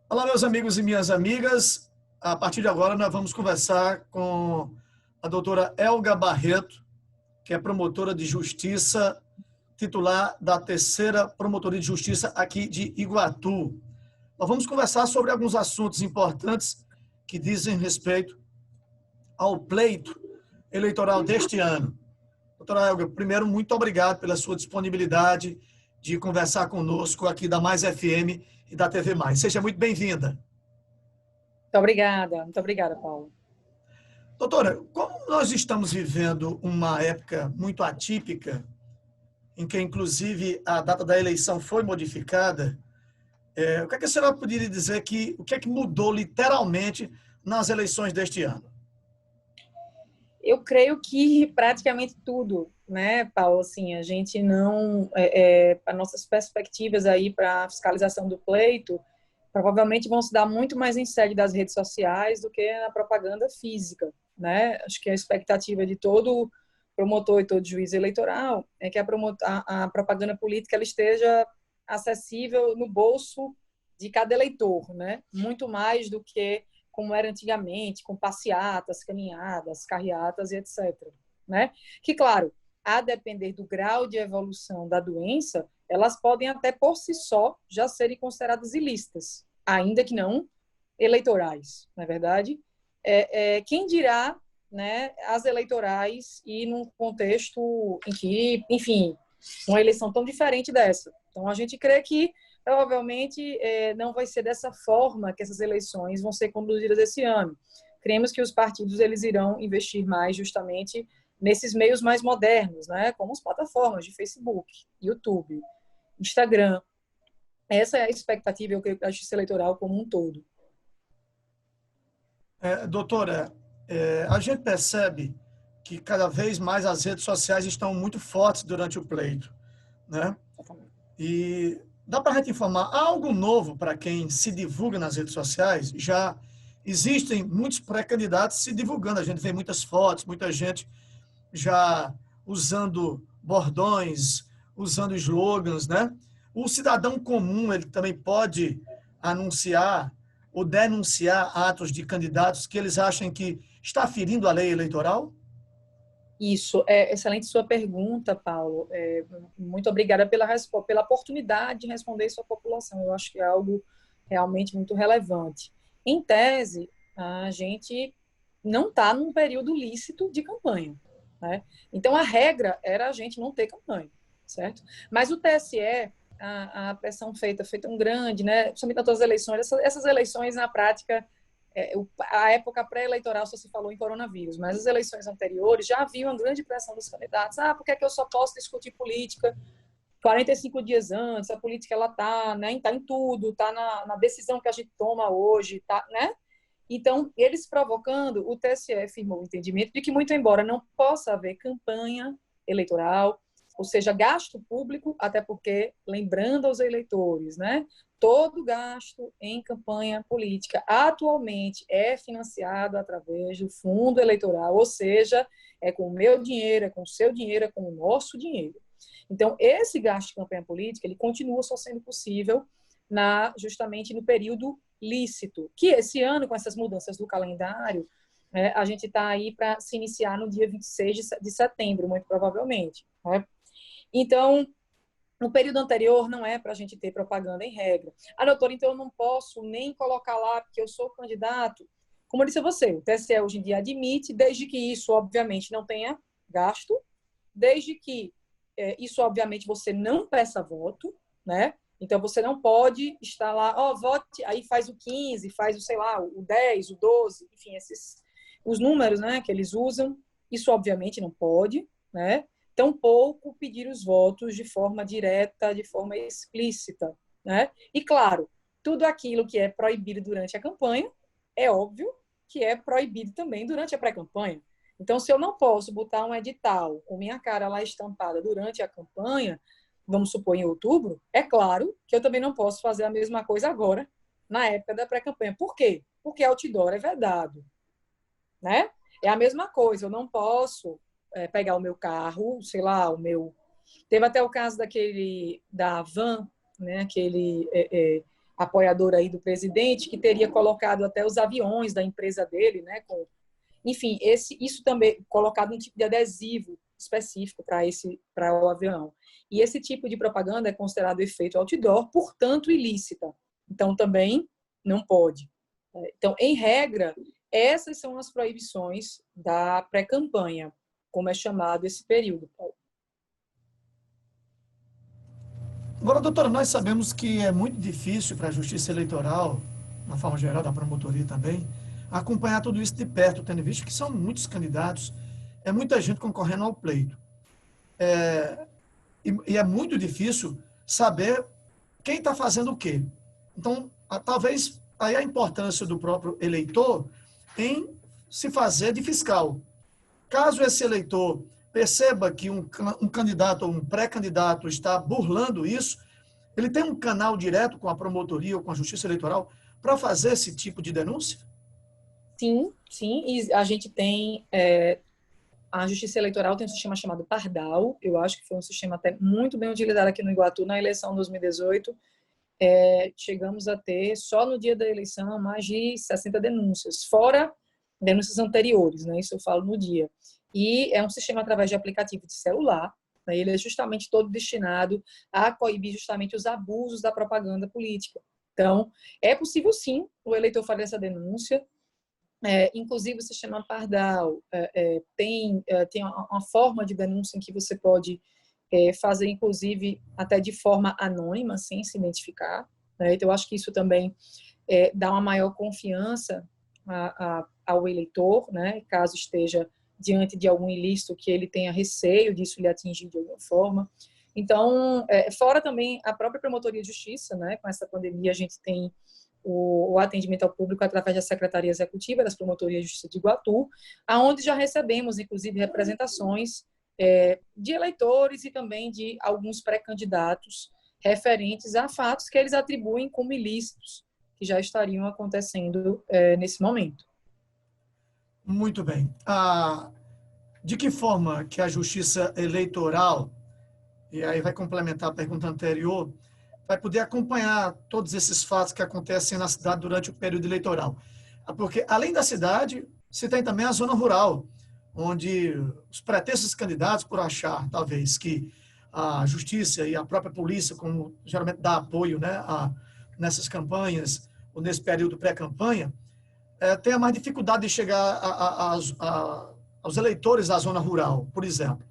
Olá, meus amigos e minhas amigas. A partir de agora, nós vamos conversar com a doutora Elga Barreto, que é promotora de justiça, titular da terceira Promotoria de Justiça aqui de Iguatu. Nós vamos conversar sobre alguns assuntos importantes que dizem respeito ao pleito eleitoral deste ano. Doutora Elga, primeiro, muito obrigado pela sua disponibilidade de conversar conosco aqui da Mais FM e da TV Mais. Seja muito bem-vinda. Muito obrigada, Paulo. Doutora, como nós estamos vivendo uma época muito atípica, em que inclusive a data da eleição foi modificada, o que é que a senhora poderia dizer o que é que mudou literalmente nas eleições deste ano? Eu creio que praticamente tudo, né, Paulo? Assim, a gente não, as nossas perspectivas aí para a fiscalização do pleito provavelmente vão se dar muito mais em sede das redes sociais do que na propaganda física, né? Acho que a expectativa de todo promotor e todo juiz eleitoral é que a propaganda política ela esteja acessível no bolso de cada eleitor, né? Muito mais do que como era antigamente, com passeatas, caminhadas, carreatas e etc. Né? Que, claro, a depender do grau de evolução da doença, elas podem até por si só já serem consideradas ilícitas, ainda que não eleitorais, não é verdade? Quem dirá, né, as eleitorais e num contexto em que, enfim, uma eleição tão diferente dessa. Então, a gente crê que provavelmente não vai ser dessa forma que essas eleições vão ser conduzidas esse ano. Cremos que os partidos eles irão investir mais justamente nesses meios mais modernos, né, como as plataformas de Facebook, YouTube, Instagram. Essa é a expectativa, eu creio, da justiça eleitoral como um todo. Doutora, a gente percebe que cada vez mais as redes sociais estão muito fortes durante o pleito, né? E dá para a gente informar algo novo para quem se divulga nas redes sociais? Já existem muitos pré-candidatos se divulgando, a gente vê muitas fotos, muita gente já usando bordões, usando slogans, né? O cidadão comum, ele também pode anunciar ou denunciar atos de candidatos que eles acham que está ferindo a lei eleitoral? Isso, é excelente sua pergunta, Paulo. Muito obrigada pela oportunidade de responder isso à população. Eu acho que é algo realmente muito relevante. Em tese, a gente não está num período lícito de campanha, né? Então, a regra era a gente não ter campanha, certo? Mas o TSE, a pressão feita foi tão grande, né? Principalmente nas eleições, essas eleições, na prática, a época pré-eleitoral só se falou em coronavírus, mas as eleições anteriores já havia uma grande pressão dos candidatos. Por que é que eu só posso discutir política 45 dias antes? A política ela está, né, tá em tudo, está na decisão que a gente toma hoje, tá, né? Então, eles provocando, o TSE firmou o entendimento de que, muito embora não possa haver campanha eleitoral, ou seja, gasto público, até porque, lembrando aos eleitores, né, todo gasto em campanha política atualmente é financiado através do fundo eleitoral, ou seja, é com o meu dinheiro, é com o seu dinheiro, é com o nosso dinheiro. Então, esse gasto de campanha política, ele continua só sendo possível justamente no período lícito, que esse ano, com essas mudanças do calendário, a gente está aí para se iniciar no dia 26 de setembro, muito provavelmente. Né? Então, no período anterior, não é para a gente ter propaganda em regra. Doutora, então eu não posso nem colocar lá, porque eu sou candidato. Como eu disse a você, o TSE hoje em dia admite, desde que isso, obviamente, não tenha gasto, desde que isso, obviamente, você não peça voto, né? Então, você não pode estar lá, vote, aí faz o 15, faz o, sei lá, o 10, o 12, enfim, os números, né, que eles usam, isso, obviamente, não pode, né? Tampouco pedir os votos de forma direta, de forma explícita, né? E, claro, tudo aquilo que é proibido durante a campanha, é óbvio que é proibido também durante a pré-campanha. Então, se eu não posso botar um edital com minha cara lá estampada durante a campanha, vamos supor, em outubro, é claro que eu também não posso fazer a mesma coisa agora, na época da pré-campanha. Por quê? Porque outdoor é vedado, né? É a mesma coisa, eu não posso pegar o meu carro, sei lá, o meu... Teve até o caso da van, né? Aquele apoiador aí do presidente, que teria colocado até os aviões da empresa dele, né, enfim, isso também colocado um tipo de adesivo específico para o avião. E esse tipo de propaganda é considerado efeito outdoor, portanto ilícita. Então também não pode. Então, em regra, essas são as proibições da pré-campanha, como é chamado esse período, Paulo. Agora, doutora, nós sabemos que é muito difícil para a Justiça Eleitoral, na forma geral, da promotoria também, acompanhar tudo isso de perto, tendo visto que são muitos candidatos, é muita gente concorrendo ao pleito. E é muito difícil saber quem está fazendo o quê. Então, talvez aí a importância do próprio eleitor em se fazer de fiscal. Caso esse eleitor perceba que um candidato ou um pré-candidato está burlando isso, ele tem um canal direto com a promotoria ou com a Justiça Eleitoral para fazer esse tipo de denúncia? Sim, sim. E a gente tem... a Justiça Eleitoral tem um sistema chamado Pardal. Eu acho que foi um sistema até muito bem utilizado aqui no Iguatu na eleição de 2018. Chegamos a ter, só no dia da eleição, mais de 60 denúncias, fora denúncias anteriores, né? Isso eu falo no dia. E é um sistema através de aplicativo de celular, né? Ele é justamente todo destinado a coibir justamente os abusos da propaganda política. Então, é possível sim o eleitor fazer essa denúncia. Inclusive o sistema Pardal tem uma forma de denúncia em que você pode fazer, inclusive, até de forma anônima, sem se identificar, né? Então, eu acho que isso também dá uma maior confiança ao eleitor, né? Caso esteja diante de algum ilícito que ele tenha receio disso lhe atingir de alguma forma. Então, fora também a própria Promotoria de Justiça, né? Com essa pandemia, a gente tem o atendimento ao público através da Secretaria Executiva das Promotorias de Justiça de Iguatu, aonde já recebemos, inclusive, representações de eleitores e também de alguns pré-candidatos referentes a fatos que eles atribuem como ilícitos, que já estariam acontecendo nesse momento. Muito bem. De que forma que a Justiça Eleitoral, e aí vai complementar a pergunta anterior, vai poder acompanhar todos esses fatos que acontecem na cidade durante o período eleitoral? Porque, além da cidade, se tem também a zona rural, onde os pretextos candidatos, por achar, talvez, que a justiça e a própria polícia, como geralmente dá apoio, né, nessas campanhas, ou nesse período pré-campanha, tenha mais dificuldade de chegar aos eleitores da zona rural, por exemplo.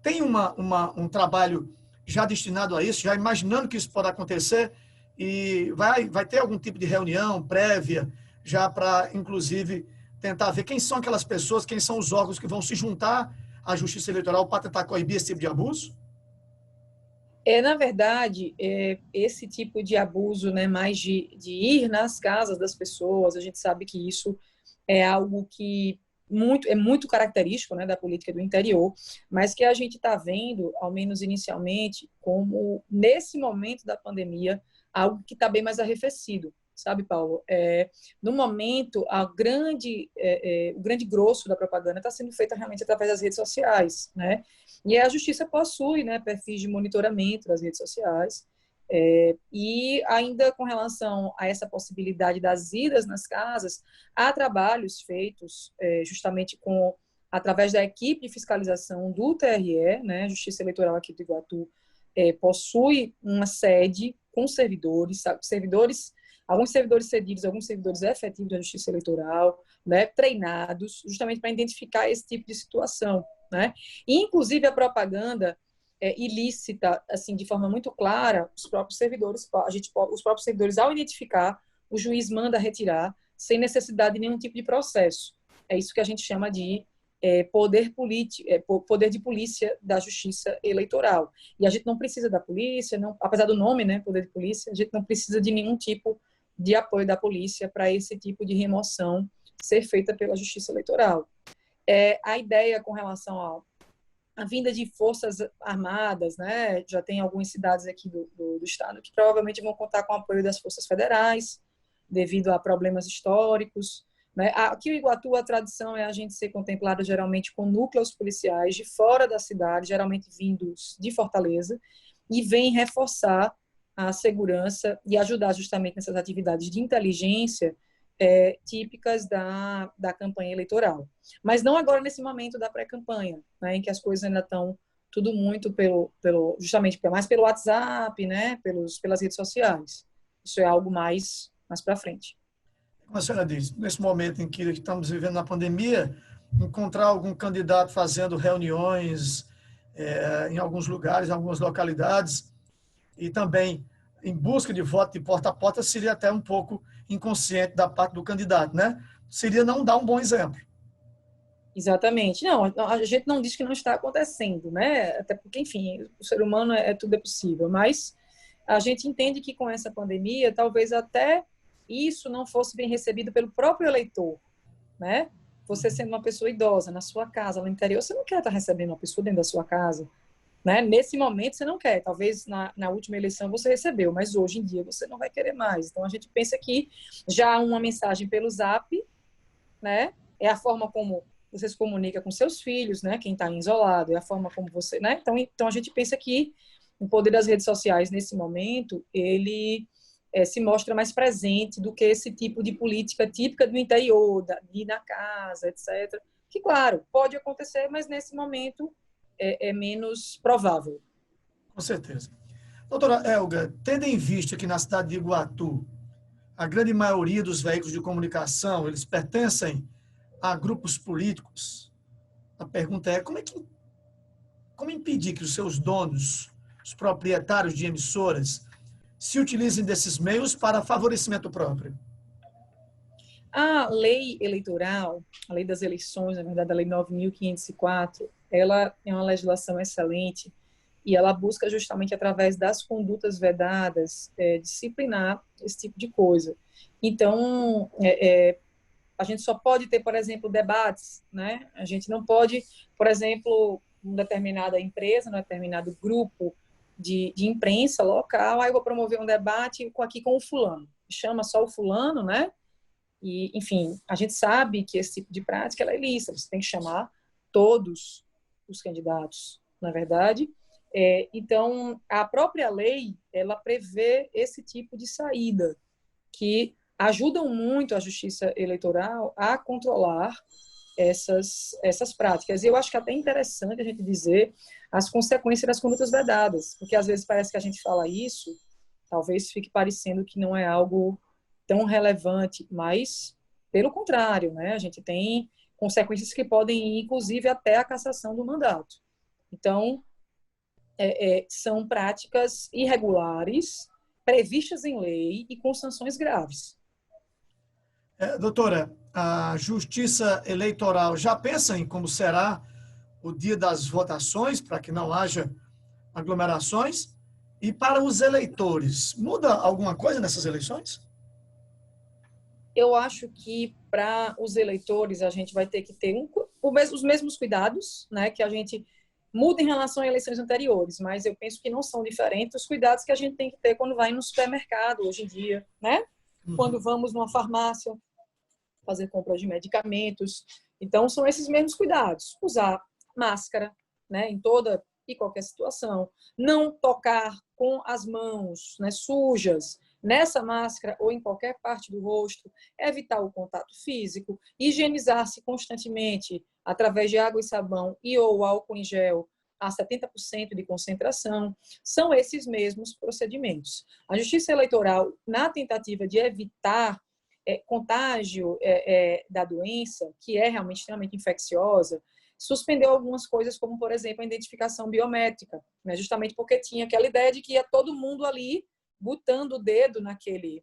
Tem um trabalho já destinado a isso, já imaginando que isso pode acontecer, e vai ter algum tipo de reunião prévia, já para, inclusive, tentar ver quem são aquelas pessoas, quem são os órgãos que vão se juntar à Justiça Eleitoral para tentar coibir esse tipo de abuso? Na verdade, esse tipo de abuso, né, mais de ir nas casas das pessoas, a gente sabe que isso é algo que é muito característico, né, da política do interior, mas que a gente está vendo, ao menos inicialmente, como nesse momento da pandemia, algo que está bem mais arrefecido, sabe, Paulo? No momento, o grande grosso da propaganda está sendo feita realmente através das redes sociais, né? E a justiça possui, né, perfis de monitoramento das redes sociais. E ainda com relação a essa possibilidade das idas nas casas, há trabalhos feitos justamente através da equipe de fiscalização do TRE, né, Justiça Eleitoral aqui do Iguatu, possui uma sede com servidores, alguns servidores cedidos, alguns servidores efetivos da Justiça Eleitoral, né, treinados justamente para identificar esse tipo de situação, né? E, inclusive, a propaganda ilícita, assim, de forma muito clara, os próprios servidores, ao identificar, o juiz manda retirar sem necessidade de nenhum tipo de processo. É isso que a gente chama de poder de polícia da Justiça Eleitoral. E a gente não precisa da polícia, não, apesar do nome, né, poder de polícia, a gente não precisa de nenhum tipo de apoio da polícia para esse tipo de remoção ser feita pela Justiça Eleitoral. A ideia com relação à vinda de forças armadas, né? Já tem algumas cidades aqui do estado que provavelmente vão contar com o apoio das forças federais, devido a problemas históricos, né? Aqui em Iguatu, a tradição é a gente ser contemplado geralmente com núcleos policiais de fora da cidade, geralmente vindos de Fortaleza, e vem reforçar a segurança e ajudar justamente nessas atividades de inteligência típicas da campanha eleitoral. Mas não agora nesse momento da pré-campanha, né, em que as coisas ainda estão tudo muito justamente mais pelo WhatsApp, né, pelas redes sociais. Isso é algo mais para frente. Como a senhora diz, nesse momento em que estamos vivendo na pandemia, encontrar algum candidato fazendo reuniões em alguns lugares, em algumas localidades, e também em busca de voto de porta a porta, seria até um pouco inconsciente da parte do candidato, né? Seria não dar um bom exemplo. Exatamente. Não, a gente não diz que não está acontecendo, né? Até porque, enfim, o ser humano tudo é possível, mas a gente entende que com essa pandemia, talvez até isso não fosse bem recebido pelo próprio eleitor, né? Você sendo uma pessoa idosa na sua casa, no interior, você não quer estar recebendo uma pessoa dentro da sua casa, né? Nesse momento você não quer. Talvez na última eleição você recebeu, mas hoje em dia você não vai querer mais. Então a gente pensa que já uma mensagem pelo Zap, né? É a forma como você se comunica com seus filhos, né? Quem está isolado, é a forma como você, né? Então a gente pensa que o poder das redes sociais nesse momento ele se mostra mais presente do que esse tipo de política típica do interior, de ir na casa, etc. Que, claro, pode acontecer, mas nesse momento é menos provável. Com certeza. Doutora Elga, tendo em vista que na cidade de Iguatu, a grande maioria dos veículos de comunicação, eles pertencem a grupos políticos, a pergunta é como impedir que os seus donos, os proprietários de emissoras, se utilizem desses meios para favorecimento próprio? A lei eleitoral, a lei das eleições, na verdade, a lei 9.504, ela é uma legislação excelente e ela busca justamente através das condutas vedadas disciplinar esse tipo de coisa. Então, a gente só pode ter, por exemplo, debates, né? A gente não pode, por exemplo, uma determinada empresa, um determinado grupo de imprensa local, aí eu vou promover um debate aqui com o fulano. Chama só o fulano, né? E, enfim, a gente sabe que esse tipo de prática ela é ilícita, você tem que chamar todos os candidatos, na verdade. Então, a própria lei, ela prevê esse tipo de saída, que ajudam muito a justiça eleitoral a controlar essas práticas. E eu acho que é até interessante a gente dizer as consequências das condutas vedadas, porque às vezes parece que a gente fala isso, talvez fique parecendo que não é algo tão relevante, mas pelo contrário, né? A gente tem consequências que podem ir, inclusive, até a cassação do mandato. Então, são práticas irregulares, previstas em lei e com sanções graves. Doutora, a Justiça Eleitoral já pensa em como será o dia das votações, para que não haja aglomerações? E para os eleitores, muda alguma coisa nessas eleições? Eu acho que para os eleitores a gente vai ter que ter os mesmos cuidados, né, que a gente muda em relação a eleições anteriores, mas eu penso que não são diferentes os cuidados que a gente tem que ter quando vai no supermercado hoje em dia, né? Quando vamos numa farmácia fazer compras de medicamentos. Então, são esses mesmos cuidados. Usar máscara, né, em toda e qualquer situação. Não tocar com as mãos, né, sujas nessa máscara ou em qualquer parte do rosto. Evitar o contato físico. Higienizar-se constantemente através de água e sabão e ou álcool em gel a 70% de concentração. São esses mesmos procedimentos. A Justiça Eleitoral, na tentativa de evitar contágio da doença, que é realmente extremamente infecciosa, suspendeu algumas coisas, como, por exemplo, a identificação biométrica, né? Justamente porque tinha aquela ideia de que ia todo mundo ali botando o dedo naquele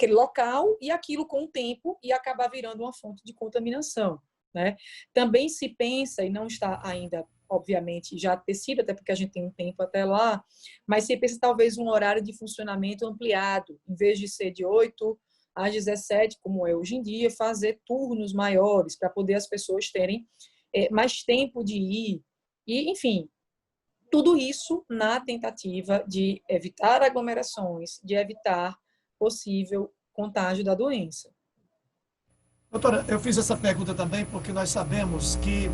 local e aquilo, com o tempo, ia acabar virando uma fonte de contaminação, né? Também se pensa, e não está ainda, obviamente, já tecido, até porque a gente tem um tempo até lá, mas se pensa talvez um horário de funcionamento ampliado, em vez de ser de 8 às 17, como é hoje em dia, fazer turnos maiores, para poder as pessoas terem mais tempo de ir. E, enfim, tudo isso na tentativa de evitar aglomerações, de evitar possível contágio da doença. Doutora, eu fiz essa pergunta também porque nós sabemos que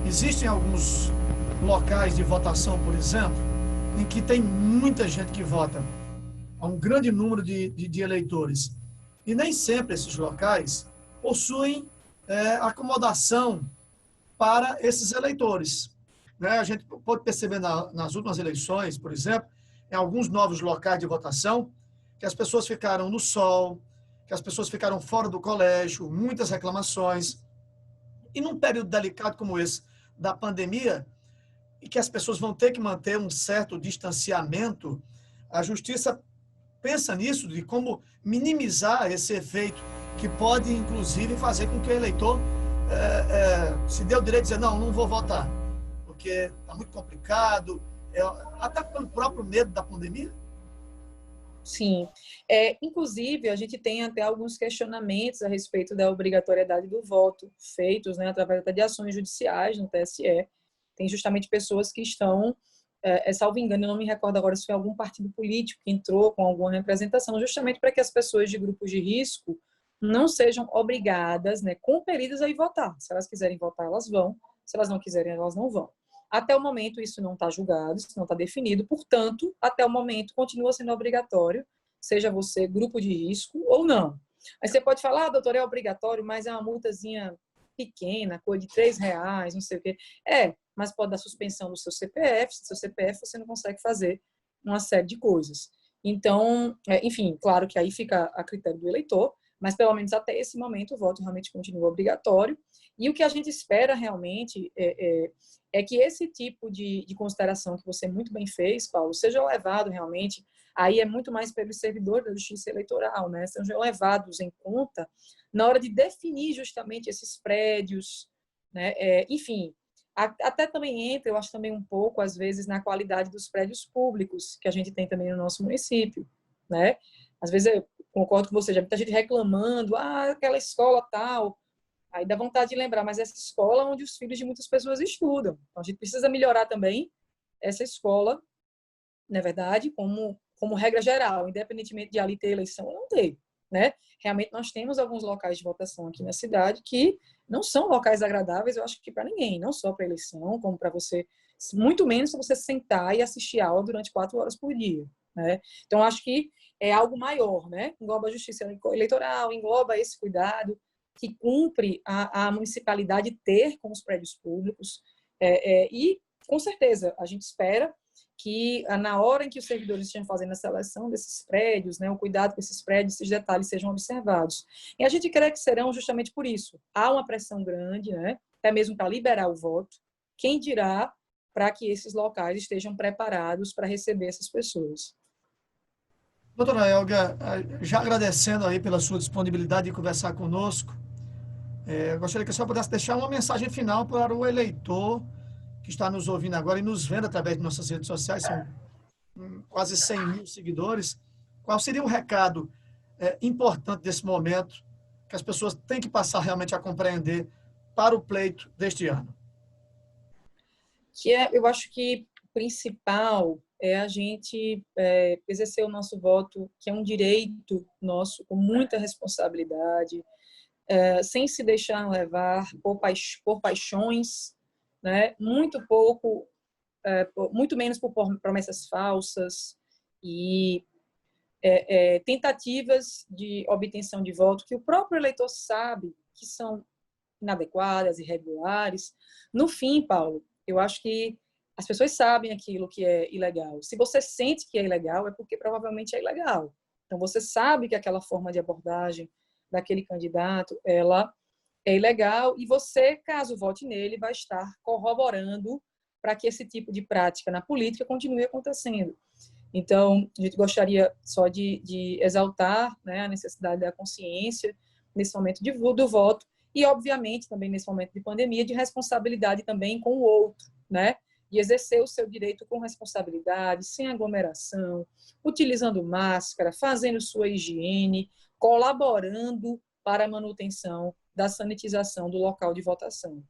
existem alguns locais de votação, por exemplo, em que tem muita gente que vota, há um grande número de eleitores. E nem sempre esses locais possuem acomodação para esses eleitores. Né? A gente pode perceber nas últimas eleições, por exemplo, em alguns novos locais de votação, que as pessoas ficaram no sol, que as pessoas ficaram fora do colégio, muitas reclamações. E num período delicado como esse da pandemia, e que as pessoas vão ter que manter um certo distanciamento, a justiça pensa nisso, de como minimizar esse efeito, que pode, inclusive, fazer com que o eleitor se dê o direito de dizer, não vou votar, porque está muito complicado, até pelo próprio medo da pandemia. Sim. Inclusive, a gente tem até alguns questionamentos a respeito da obrigatoriedade do voto, feitos, né, através de ações judiciais no TSE. Tem justamente pessoas que estão, salvo engano, eu não me recordo agora se foi algum partido político que entrou com alguma representação, justamente para que as pessoas de grupos de risco não sejam obrigadas, né, compelidas a ir votar. Se elas quiserem votar, elas vão. Se elas não quiserem, elas não vão. Até o momento, isso não está julgado, isso não está definido. Portanto, até o momento, continua sendo obrigatório, seja você grupo de risco ou não. Aí você pode falar, doutor, é obrigatório, mas é uma multazinha pequena, coisa de R$3, não sei o quê. Mas pode dar suspensão do seu CPF. Se seu CPF, você não consegue fazer uma série de coisas. Então, enfim, claro que aí fica a critério do eleitor, mas pelo menos até esse momento o voto realmente continua obrigatório. E o que a gente espera realmente é que esse tipo de consideração que você muito bem fez, Paulo, seja levado realmente, aí é muito mais pelos servidores da Justiça Eleitoral, né? Sejam levados em conta na hora de definir justamente esses prédios, né? Enfim, até também entra, eu acho também um pouco, às vezes, na qualidade dos prédios públicos que a gente tem também no nosso município, né? Às vezes eu concordo com você, já muita gente reclamando, aquela escola tal. Aí dá vontade de lembrar, mas essa escola é onde os filhos de muitas pessoas estudam. Então, a gente precisa melhorar também essa escola, na verdade, como regra geral, independentemente de ali ter eleição ou não ter, né? Realmente nós temos alguns locais de votação aqui na cidade que não são locais agradáveis, eu acho que para ninguém, não só para eleição, como para você, muito menos para você sentar e assistir aula durante 4 horas por dia, né? Então, acho que é algo maior, né? Engloba a justiça eleitoral, engloba esse cuidado que cumpre a municipalidade ter com os prédios públicos, e, com certeza, a gente espera que, na hora em que os servidores estejam fazendo a seleção desses prédios, né, o cuidado com esses prédios, esses detalhes sejam observados. E a gente crê que serão justamente por isso. Há uma pressão grande, né, até mesmo para liberar o voto, quem dirá para que esses locais estejam preparados para receber essas pessoas. Doutora Elga, já agradecendo aí pela sua disponibilidade de conversar conosco, eu gostaria que a senhora pudesse deixar uma mensagem final para o eleitor que está nos ouvindo agora e nos vendo através de nossas redes sociais, são quase 100 mil seguidores. Qual seria o recado importante desse momento que as pessoas têm que passar realmente a compreender para o pleito deste ano? Eu acho que o principal é a gente exercer o nosso voto, que é um direito nosso, com muita responsabilidade, sem se deixar levar por paixões, né? Muito menos por promessas falsas e tentativas de obtenção de voto que o próprio eleitor sabe que são inadequadas, irregulares. No fim, Paulo, eu acho que as pessoas sabem aquilo que é ilegal. Se você sente que é ilegal, é porque provavelmente é ilegal. Então, você sabe que aquela forma de abordagem daquele candidato, ela é ilegal e você, caso vote nele, vai estar corroborando para que esse tipo de prática na política continue acontecendo. Então, a gente gostaria só de exaltar, né, a necessidade da consciência nesse momento do voto e, obviamente, também nesse momento de pandemia, de responsabilidade também com o outro, né? De exercer o seu direito com responsabilidade, sem aglomeração, utilizando máscara, fazendo sua higiene, colaborando para a manutenção da sanitização do local de votação.